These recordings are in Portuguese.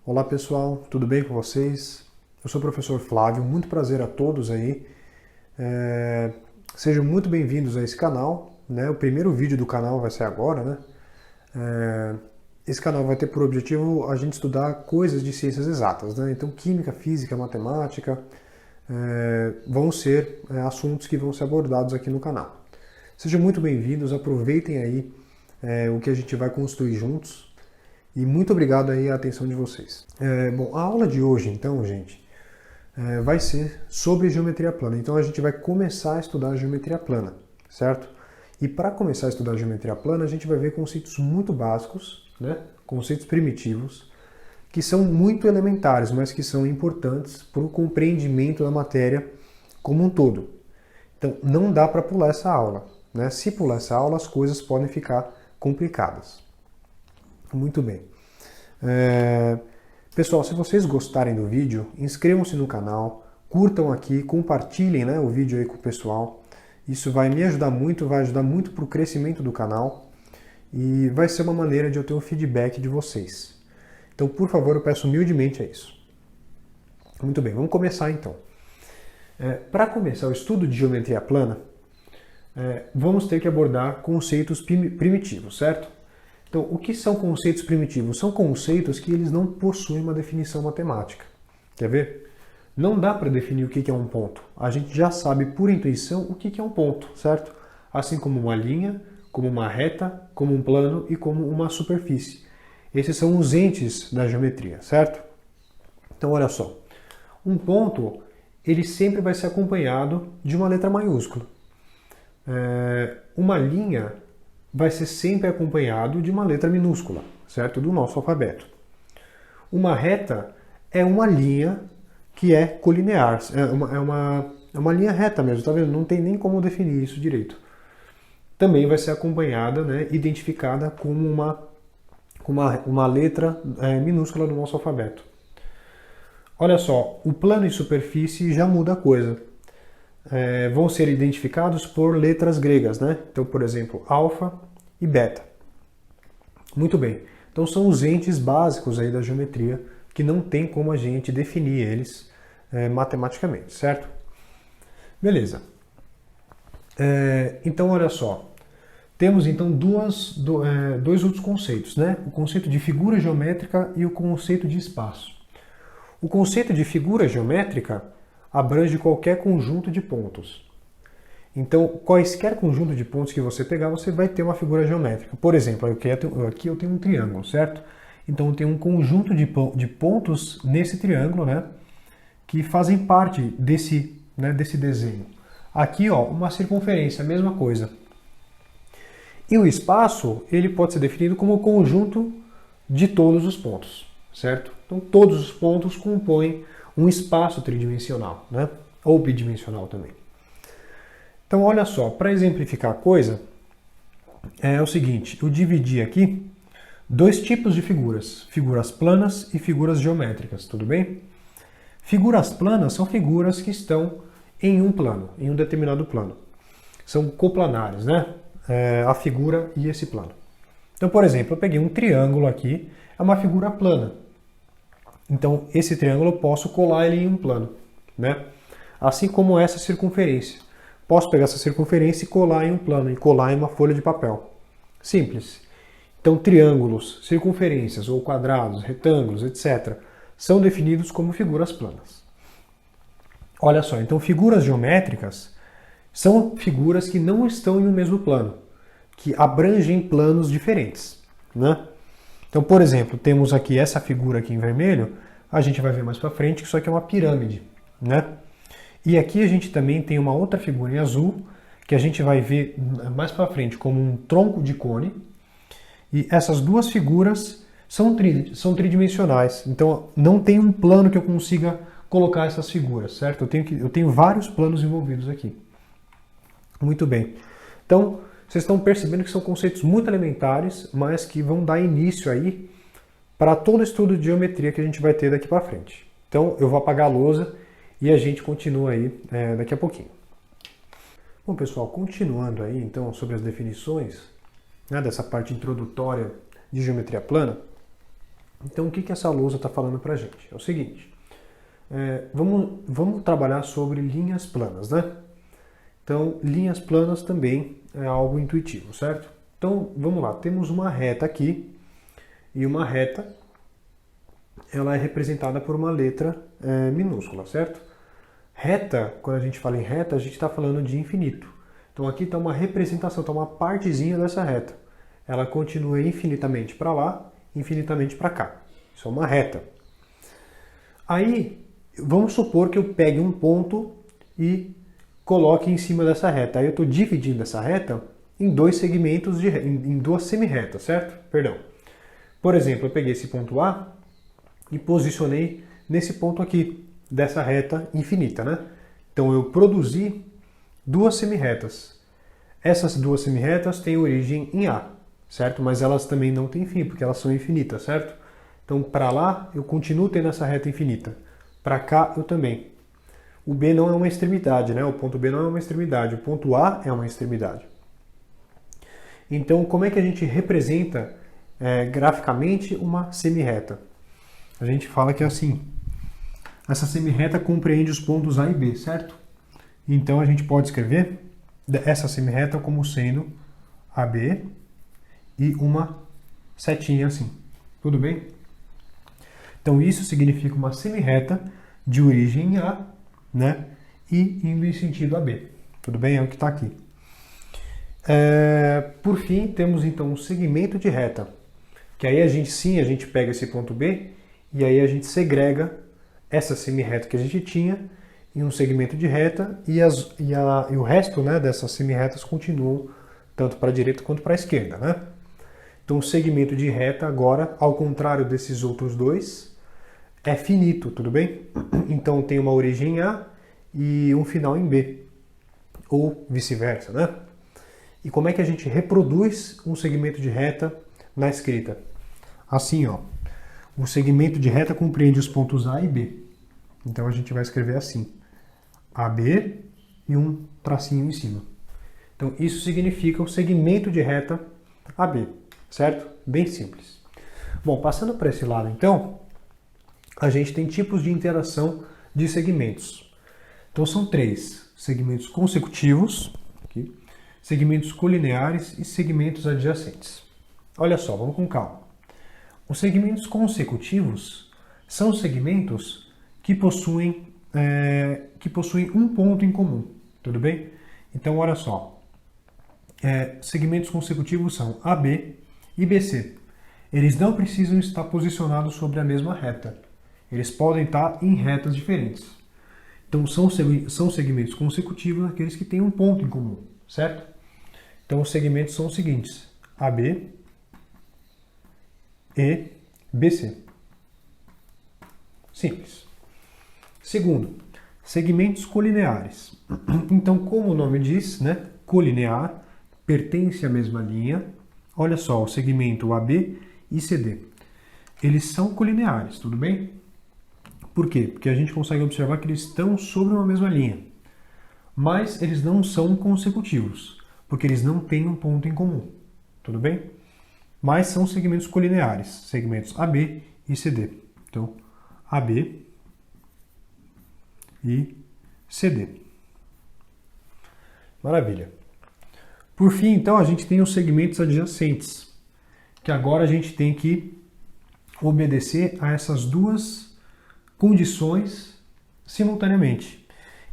Olá pessoal, tudo bem com vocês? Eu sou o professor Flávio, muito prazer a todos aí. Sejam muito bem-vindos a esse canal, né? O primeiro vídeo do canal vai ser agora, né? Esse canal vai ter por objetivo a gente estudar coisas de ciências exatas, né? Então química, física, matemática vão ser assuntos que vão ser abordados aqui no canal. Sejam muito bem-vindos, aproveitem aí o que a gente vai construir juntos. E muito obrigado aí a atenção de vocês. Bom, a aula de hoje, então, gente, vai ser sobre geometria plana. Então a gente vai começar a estudar geometria plana, certo? E para começar a estudar geometria plana, a gente vai ver conceitos muito básicos, né? Conceitos primitivos, que são muito elementares, mas que são importantes para o compreendimento da matéria como um todo. Então não dá para pular essa aula, né? Se pular essa aula, as coisas podem ficar complicadas. Muito bem. Pessoal, se vocês gostarem do vídeo, inscrevam-se no canal, curtam aqui, compartilhem, né, o vídeo aí com o pessoal. Isso vai me ajudar muito, vai ajudar muito para o crescimento do canal e vai ser uma maneira de eu ter um feedback de vocês. Então, por favor, eu peço humildemente a isso. Muito bem, vamos começar então. Para começar o estudo de geometria plana, vamos ter que abordar conceitos primitivos, certo? Então, o que são conceitos primitivos? São conceitos que eles não possuem uma definição matemática. Quer ver? Não dá para definir o que é um ponto. A gente já sabe por intuição o que é um ponto, certo? Assim como uma linha, como uma reta, como um plano e como uma superfície. Esses são os entes da geometria, certo? Então, olha só. Um ponto, ele sempre vai ser acompanhado de uma letra maiúscula. Uma linha vai ser sempre acompanhado de uma letra minúscula, certo? Do nosso alfabeto. Uma reta é uma linha que é colinear, é uma linha reta mesmo, tá vendo? Não tem nem como definir isso direito. Também vai ser acompanhada, né, identificada como uma letra minúscula do nosso alfabeto. Olha só, o plano e superfície já muda a coisa. Vão ser identificados por letras gregas, né? Então, por exemplo, alfa e beta. Muito bem. Então, são os entes básicos aí da geometria que não tem como a gente definir eles matematicamente, certo? Beleza. Então, olha só. Temos, então, dois outros conceitos, né? O conceito de figura geométrica e o conceito de espaço. O conceito de figura geométrica abrange qualquer conjunto de pontos. Então, quaisquer conjunto de pontos que você pegar, você vai ter uma figura geométrica. Por exemplo, aqui eu tenho um triângulo, certo? Então, eu tenho um conjunto de pontos nesse triângulo, né, que fazem parte desse desenho. Aqui, ó, uma circunferência, a mesma coisa. E o espaço, ele pode ser definido como o conjunto de todos os pontos, certo? Então, todos os pontos compõem um espaço tridimensional, né? Ou bidimensional também. Então, olha só, para exemplificar a coisa, é o seguinte, eu dividi aqui dois tipos de figuras, figuras planas e figuras geométricas, tudo bem? Figuras planas são figuras que estão em um plano, em um determinado plano. São coplanares, né? A figura e esse plano. Então, por exemplo, eu peguei um triângulo aqui, é uma figura plana. Então, esse triângulo eu posso colar ele em um plano, né? Assim como essa circunferência. Posso pegar essa circunferência e colar em um plano, e colar em uma folha de papel. Simples. Então, triângulos, circunferências ou quadrados, retângulos, etc., são definidos como figuras planas. Olha só, então figuras geométricas são figuras que não estão em um mesmo plano, que abrangem planos diferentes, né? Então, por exemplo, temos aqui essa figura aqui em vermelho, a gente vai ver mais para frente que isso aqui é uma pirâmide, né? E aqui a gente também tem uma outra figura em azul, que a gente vai ver mais para frente como um tronco de cone. E essas duas figuras são tridimensionais, então não tem um plano que eu consiga colocar essas figuras, certo? Eu tenho vários planos envolvidos aqui. Muito bem. Então, vocês estão percebendo que são conceitos muito elementares, mas que vão dar início aí para todo o estudo de geometria que a gente vai ter daqui para frente. Então, eu vou apagar a lousa e a gente continua aí daqui a pouquinho. Bom, pessoal, continuando aí, então, sobre as definições, né, dessa parte introdutória de geometria plana, Então, o que que essa lousa está falando para a gente? É o seguinte, vamos trabalhar sobre linhas planas, né? Então, linhas planas também é algo intuitivo, certo? Então, vamos lá, temos uma reta aqui, e uma reta, ela é representada por uma letra minúscula, certo? Reta, quando a gente fala em reta, a gente está falando de infinito. Então aqui está uma representação, está uma partezinha dessa reta. Ela continua infinitamente para lá, infinitamente para cá. Isso é uma reta. Aí, vamos supor que eu pegue um ponto e coloque em cima dessa reta. Aí eu estou dividindo essa reta em dois segmentos, em duas semi-retas, certo? Perdão. Por exemplo, eu peguei esse ponto A e posicionei nesse ponto aqui, dessa reta infinita, né? Então eu produzi duas semi-retas. Essas duas semi-retas têm origem em A, certo? Mas elas também não têm fim, porque elas são infinitas, certo? Então para lá eu continuo tendo essa reta infinita. Para cá eu também. O B não é uma extremidade, né? O ponto B não é uma extremidade, o ponto A é uma extremidade. Então como é que a gente representa graficamente uma semi-reta? A gente fala que é assim. Essa semi-reta compreende os pontos A e B, certo? Então a gente pode escrever essa semi-reta como sendo AB e uma setinha assim. Tudo bem? Então isso significa uma semi-reta de origem em A, né? E indo em sentido AB. Tudo bem? É o que está aqui. Por fim, temos então um segmento de reta. Que aí a gente pega esse ponto B e aí a gente segrega essa semi-reta que a gente tinha em um segmento de reta e o resto, né, dessas semi-retas continuam tanto para a direita quanto para a esquerda, né? Então o segmento de reta agora, ao contrário desses outros dois, é finito, tudo bem? Então tem uma origem em A e um final em B, ou vice-versa, né? E como é que a gente reproduz um segmento de reta na escrita? Assim, ó. O segmento de reta compreende os pontos A e B. Então a gente vai escrever assim: AB e um tracinho em cima. Então isso significa o segmento de reta AB, certo? Bem simples. Bom, passando para esse lado então, a gente tem tipos de interação de segmentos. Então são três: segmentos consecutivos, aqui, segmentos colineares e segmentos adjacentes. Olha só, vamos com calma. Os segmentos consecutivos são segmentos que possuem um ponto em comum, tudo bem? Então, olha só, segmentos consecutivos são AB e BC. Eles não precisam estar posicionados sobre a mesma reta. Eles podem estar em retas diferentes. Então, são segmentos consecutivos aqueles que têm um ponto em comum, certo? Então, os segmentos são os seguintes: AB e BC. Simples. Segundo, segmentos colineares. Então, como o nome diz, né, colinear, pertence à mesma linha. Olha só, o segmento AB e CD. Eles são colineares, tudo bem? Por quê? Porque a gente consegue observar que eles estão sobre uma mesma linha. Mas eles não são consecutivos, porque eles não têm um ponto em comum, tudo bem? Mas são segmentos colineares, segmentos AB e CD. Então, AB e CD. Maravilha. Por fim, então, a gente tem os segmentos adjacentes, que agora a gente tem que obedecer a essas duas condições simultaneamente.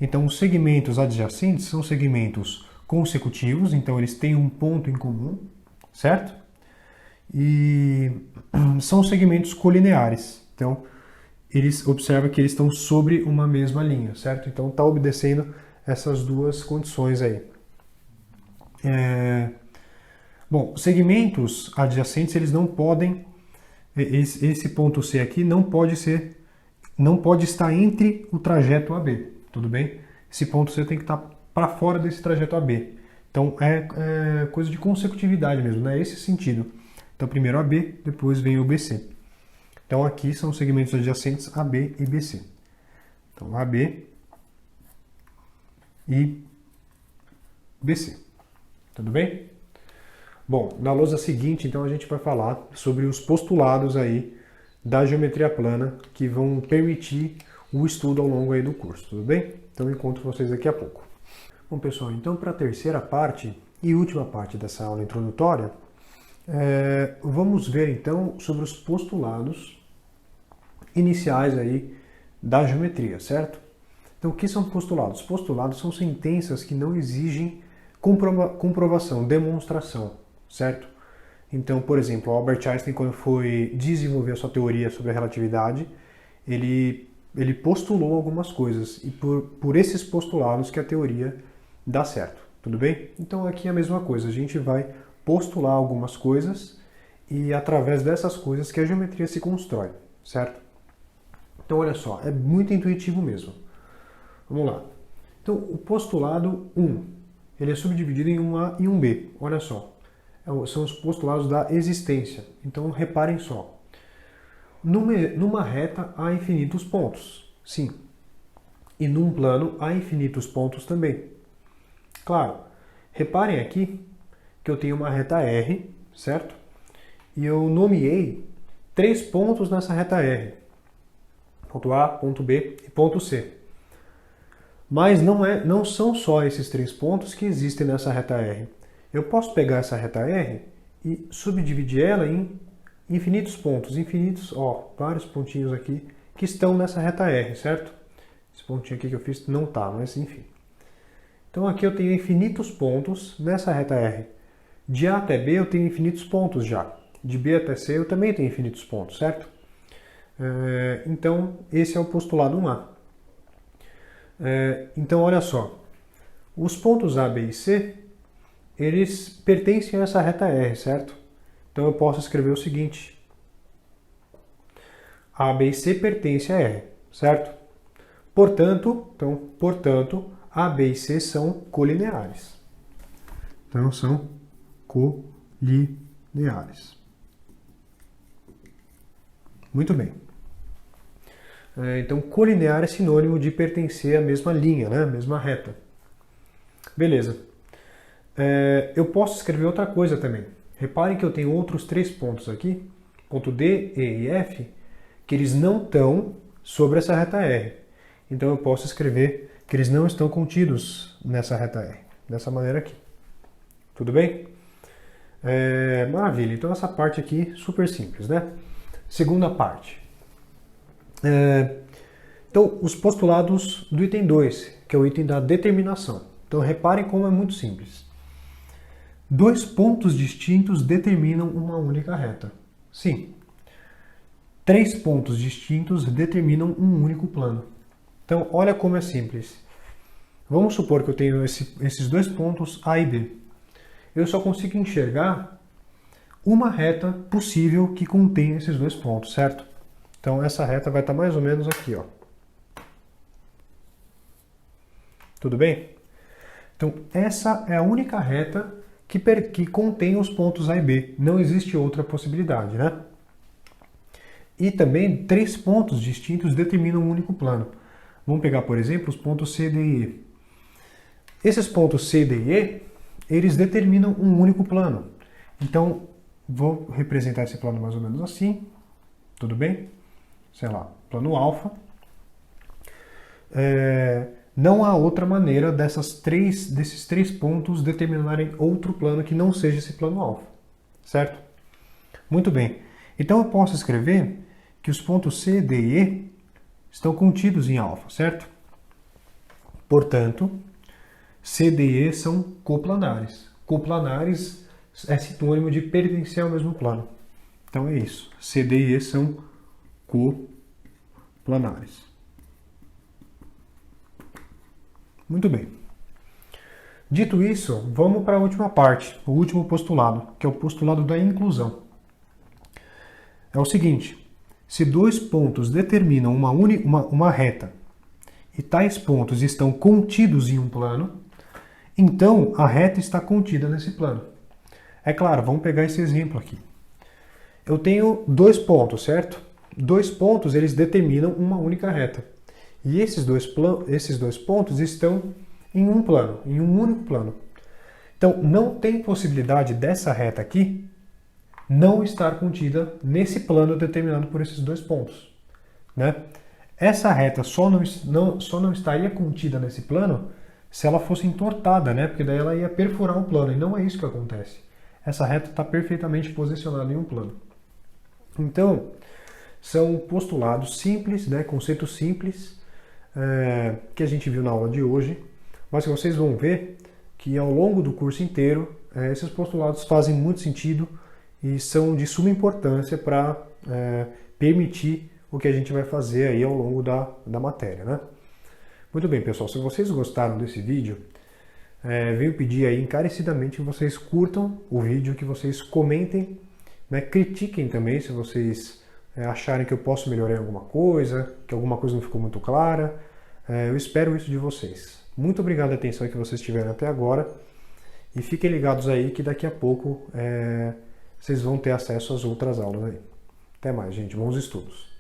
Então, os segmentos adjacentes são segmentos consecutivos, então eles têm um ponto em comum, certo? E são segmentos colineares. Então, eles observam que eles estão sobre uma mesma linha, certo? Então, está obedecendo essas duas condições aí. Bom, segmentos adjacentes, eles não podem, esse ponto C aqui não pode estar entre o trajeto AB, tudo bem? Esse ponto C tem que estar para fora desse trajeto AB. Então, é coisa de consecutividade mesmo, né? Esse sentido. Então, primeiro AB, depois vem o BC. Então, aqui são os segmentos adjacentes AB e BC. Então, AB e BC. Tudo bem? Bom, na lousa seguinte, então, a gente vai falar sobre os postulados aí da geometria plana que vão permitir o estudo ao longo aí do curso, tudo bem? Então eu encontro vocês daqui a pouco. Bom pessoal, então para a terceira parte e última parte dessa aula introdutória, vamos ver então sobre os postulados iniciais aí da geometria, certo? Então o que são postulados? Postulados são sentenças que não exigem comprovação, demonstração, certo? Então, por exemplo, Albert Einstein, quando foi desenvolver a sua teoria sobre a relatividade, ele postulou algumas coisas e por esses postulados que a teoria dá certo, tudo bem? Então aqui é a mesma coisa, a gente vai postular algumas coisas e através dessas coisas que a geometria se constrói, certo? Então olha só, é muito intuitivo mesmo. Vamos lá. Então o postulado 1, ele é subdividido em um A e um B, olha só. São os postulados da existência. Então reparem só. Numa reta há infinitos pontos, sim. E num plano há infinitos pontos também. Claro, reparem aqui que eu tenho uma reta R, certo? E eu nomeei 3 pontos nessa reta R. Ponto A, ponto B e ponto C. Mas não são só esses 3 pontos que existem nessa reta R. Eu posso pegar essa reta R e subdividir ela em infinitos pontos, vários pontinhos aqui que estão nessa reta R, certo? Esse pontinho aqui que eu fiz não tá, mas enfim. Então aqui eu tenho infinitos pontos nessa reta R. De A até B eu tenho infinitos pontos já. De B até C eu também tenho infinitos pontos, certo? Então esse é o postulado 1A. Então olha só, os pontos A, B e C, eles pertencem a essa reta R, certo? Então eu posso escrever o seguinte: A, B e C pertencem a R, certo? Portanto, A, B e C são colineares. Então são colineares. Muito bem. Então colinear é sinônimo de pertencer à mesma linha, né? Mesma reta. Beleza. Eu posso escrever outra coisa também. Reparem que eu tenho outros 3 pontos aqui, ponto D, E e F, que eles não estão sobre essa reta R. Então eu posso escrever que eles não estão contidos nessa reta R, dessa maneira aqui. Tudo bem? Maravilha, então essa parte aqui super simples, né? Segunda parte. Então, os postulados do item 2, que é o item da determinação. Então reparem como é muito simples. 2 pontos distintos determinam uma única reta. Sim. 3 pontos distintos determinam um único plano. Então, olha como é simples. Vamos supor que eu tenho esses 2 pontos A e B. Eu só consigo enxergar uma reta possível que contém esses 2 pontos, certo? Então, essa reta vai estar mais ou menos aqui, ó. Tudo bem? Então, essa é a única reta que contém os pontos A e B. Não existe outra possibilidade, né? E também 3 pontos distintos determinam um único plano. Vamos pegar, por exemplo, os pontos C, D e E. Esses pontos C, D e E, eles determinam um único plano. Então, vou representar esse plano mais ou menos assim. Tudo bem? Sei lá, plano alfa. Não há outra maneira desses 3 pontos determinarem outro plano que não seja esse plano alfa, certo? Muito bem. Então eu posso escrever que os pontos C, D e E estão contidos em alfa, certo? Portanto, C, D e E são coplanares. Coplanares é sinônimo de pertencer ao mesmo plano. Então é isso. C, D e E são coplanares. Muito bem. Dito isso, vamos para a última parte, o último postulado, que é o postulado da inclusão. É o seguinte: se 2 pontos determinam uma reta e tais pontos estão contidos em um plano, então a reta está contida nesse plano. É claro, vamos pegar esse exemplo aqui. Eu tenho 2 pontos, certo? 2 pontos, eles determinam uma única reta. E esses dois pontos estão em um plano, em um único plano. Então, não tem possibilidade dessa reta aqui não estar contida nesse plano determinado por esses dois pontos, né? Essa reta só não estaria contida nesse plano se ela fosse entortada, né? Porque daí ela ia perfurar o plano, e não é isso que acontece. Essa reta está perfeitamente posicionada em um plano. Então, são postulados simples, né? Conceitos simples, que a gente viu na aula de hoje, mas que vocês vão ver que ao longo do curso inteiro, esses postulados fazem muito sentido e são de suma importância para permitir o que a gente vai fazer aí ao longo da matéria, né? Muito bem, pessoal, se vocês gostaram desse vídeo, venho pedir aí encarecidamente que vocês curtam o vídeo, que vocês comentem, né? Critiquem também se vocês acharem que eu posso melhorar alguma coisa, que alguma coisa não ficou muito clara. Eu espero isso de vocês. Muito obrigado pela atenção que vocês tiveram até agora e fiquem ligados aí que daqui a pouco vocês vão ter acesso às outras aulas aí. Até mais, gente. Bons estudos.